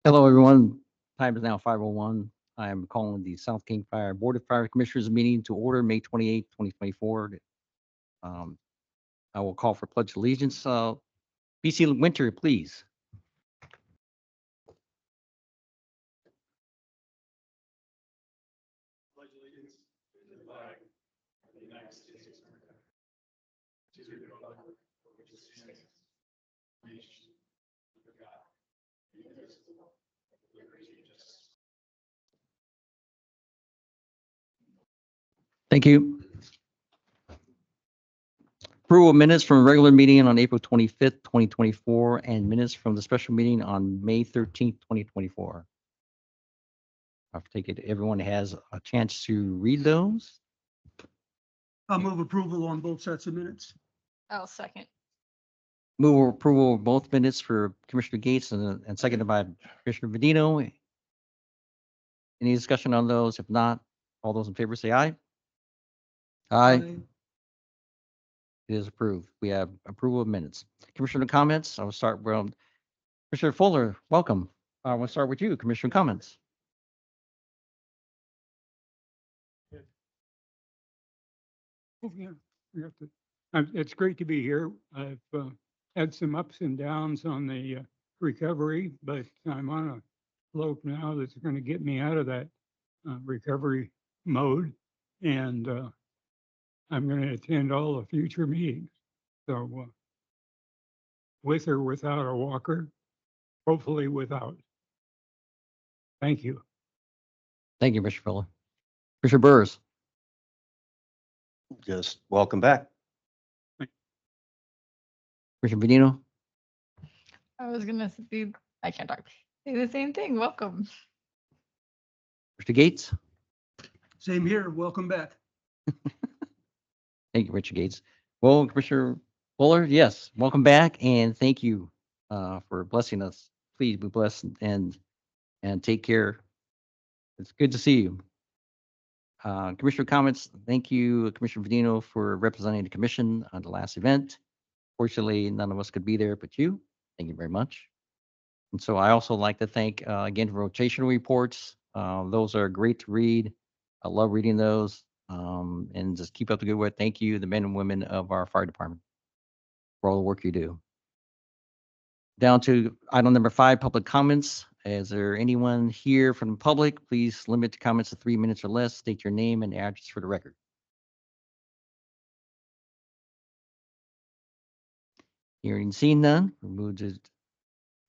Hello, everyone. Time is now 5:01. I am calling the South King Fire Board of Fire Commissioners meeting to order May 28th, 2024. Um, I will call for pledge of allegiance. BC Winter, please. Pledge allegiance to the flag of the United States of America, to the republic for which it stands, one nation, under God, indivisible, with liberty and justice. Thank you. Approval of minutes from a regular meeting on April 25th, 2024, and minutes from the special meeting on May 13th, 2024. I'll take it everyone has a chance to read those. I'll move approval on both sets of minutes. I'll second. Move approval of both minutes for Commissioner Gates and seconded by Commissioner Medino. Any discussion on those? If not, all those in favor say aye. Aye. It is approved. We have approval of minutes. Commissioner comments. I will start with Commissioner Fuller. Welcome. I will start with you, Commissioner comments. Oh, yeah, we have to, it's great to be here. I've had some ups and downs on the recovery, but I'm on a slope now that's going to get me out of that recovery mode. And I'm going to attend all the future meetings. So with or without a walker, hopefully without. Thank you. Thank you, Mr. Fuller. Commissioner Burrs. Just welcome back. Commissioner Benino. I was gonna say, I can't talk. Say the same thing. Welcome. Mr. Gates. Same here. Welcome back. Thank you, Richard Gates. Well, Commissioner Fuller, yes, welcome back and thank you for blessing us. Please be blessed and take care. It's good to see you. Commissioner comments. Thank you, Commissioner Vedino, for representing the commission on the last event. Fortunately, none of us could be there but you. Thank you very much. And so I also like to thank again for rotational reports. Those are great to read. I love reading those. And just keep up the good work. Thank you, the men and women of our fire department, for all the work you do. Down to item number 5, public comments. Is there anyone here from the public? Please limit the comments to 3 minutes or less. State your name and address for the record. Hearing and seeing none, we'll move to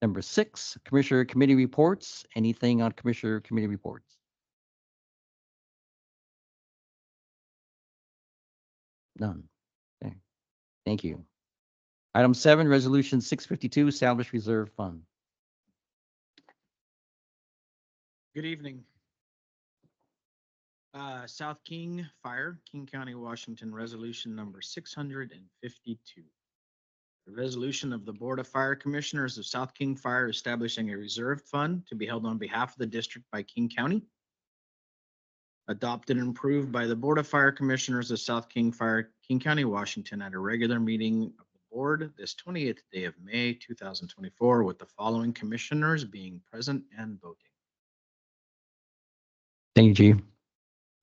number 6, Commissioner Committee reports. Anything on Commissioner Committee reports? None. Okay. Thank you. Item 7, Resolution 652, Establish Reserve Fund. Good evening. South King Fire, King County, Washington, resolution number 652. The resolution of the Board of Fire Commissioners of South King Fire establishing a reserve fund to be held on behalf of the district by King County. Adopted and approved by the Board of Fire Commissioners of South King Fire, King County, Washington at a regular meeting of the board this 28th day of May, 2024, with the following commissioners being present and voting. Thank you, Chief.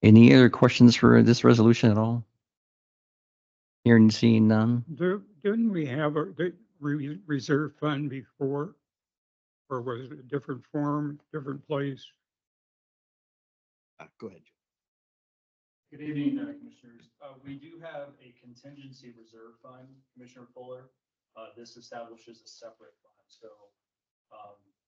Any other questions for this resolution at all? Hearing and seeing none. Didn't we have a reserve fund before? Or was it a different form, different place? Go ahead. Good evening, Commissioners. We do have a contingency reserve fund, Commissioner Fuller. This establishes a separate fund. So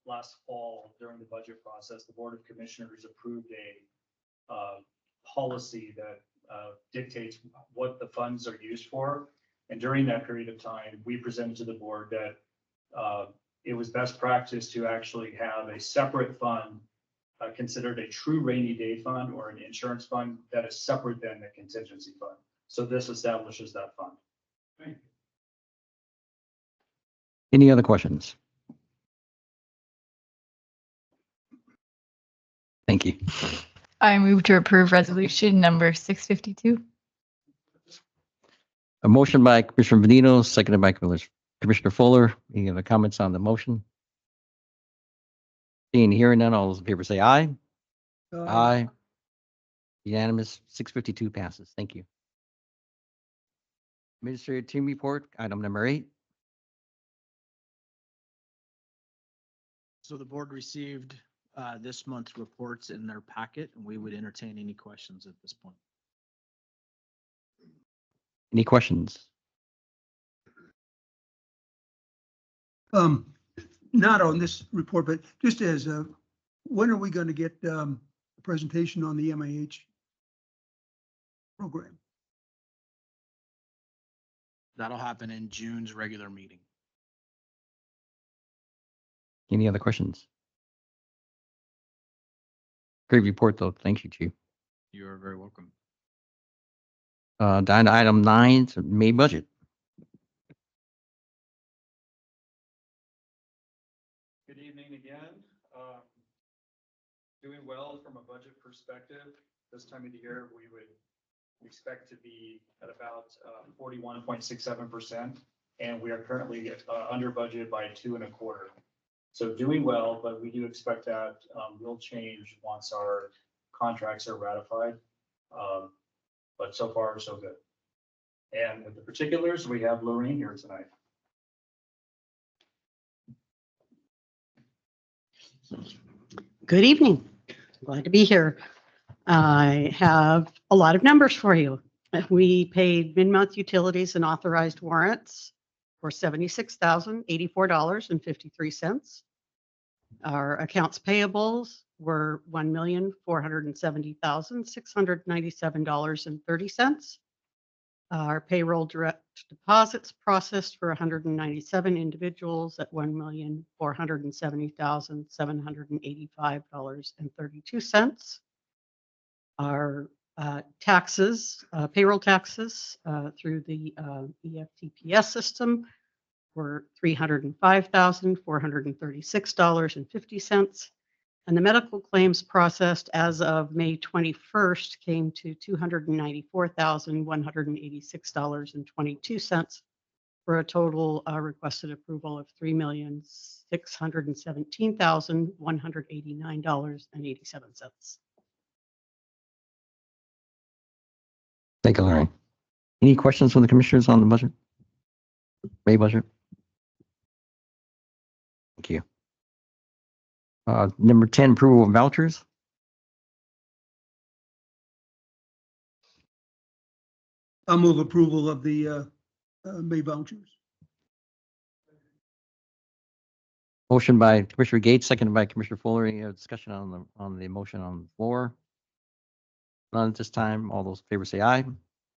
last fall, during the budget process, the Board of Commissioners approved a policy that dictates what the funds are used for. And during that period of time, we presented to the board that it was best practice to actually have a separate fund considered a true rainy day fund or an insurance fund that is separate than the contingency fund. So this establishes that fund. Thank you. Any other questions? Thank you. I move to approve resolution number 652. A motion by Commissioner Benino, seconded by Commissioner Fuller. Any other comments on the motion? Seeing and hearing none, all those in favor say aye. Uh, Aye. Unanimous, 652 passes. Thank you. Administrative team report, item number 8. So the board received this month's reports in their packet, and we would entertain any questions at this point. Any questions? Not on this report, but just as, when are we going to get a presentation on the MIH program? That'll happen in June's regular meeting. Any other questions? Great report, though. Thank you, Chief. You are very welcome. Down to item 9, it's May budget. Good evening again. Doing well from a budget perspective. This time of the year, we would expect to be at about 41.67%, and we are currently under budget by 2.25. So doing well, but we do expect that will change once our contracts are ratified. But so far, so good. And with the particulars, we have Lorraine here tonight. Good evening. Glad to be here. I have a lot of numbers for you. We paid mid-month utilities and authorized warrants for $76,084.53. Our accounts payables were $1,470,697.30. Our payroll direct deposits processed for 197 individuals at $1,470,785.32. Our taxes, payroll taxes through the EFTPS system were $305,436.50. And the medical claims processed as of May 21st came to $294,186.22 for a total requested approval of $3,617,189.87. Thank you, Larry. Any questions from the commissioners on the budget? May budget? Thank you. Number 10, approval of vouchers. I'll move approval of the May vouchers. Motion by Commissioner Gates, seconded by Commissioner Fuller. Any discussion on the motion on the floor? None at this time. All those in favor say aye.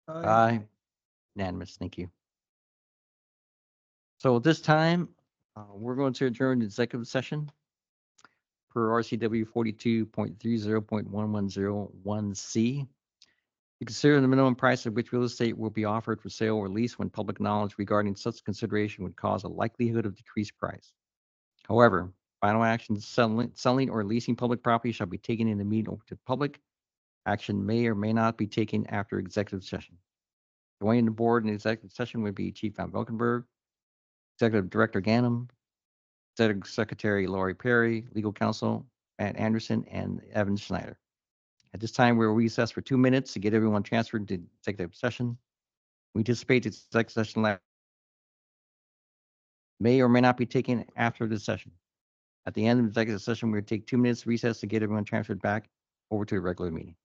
Aye. Unanimous. Thank you. So at this time, we're going to adjourn the executive session per RCW 42.30.1101C. To consider the minimum price at which real estate will be offered for sale or lease when public knowledge regarding such consideration would cause a likelihood of decreased price. However, final action selling or leasing public property shall be taken in the meeting open to the public. Action may or may not be taken after executive session. Joining the board in executive session would be Chief Van Valkenburg, Executive Director Ganem, Executive Secretary Lori Perry, Legal Counsel Matt Anderson, and Evan Schneider. At this time, we'll recess for 2 minutes to get everyone transferred to executive session. We anticipate the executive session may or may not be taken after the session. At the end of the executive session, we'll take 2 minutes recess to get everyone transferred back over to the regular meeting.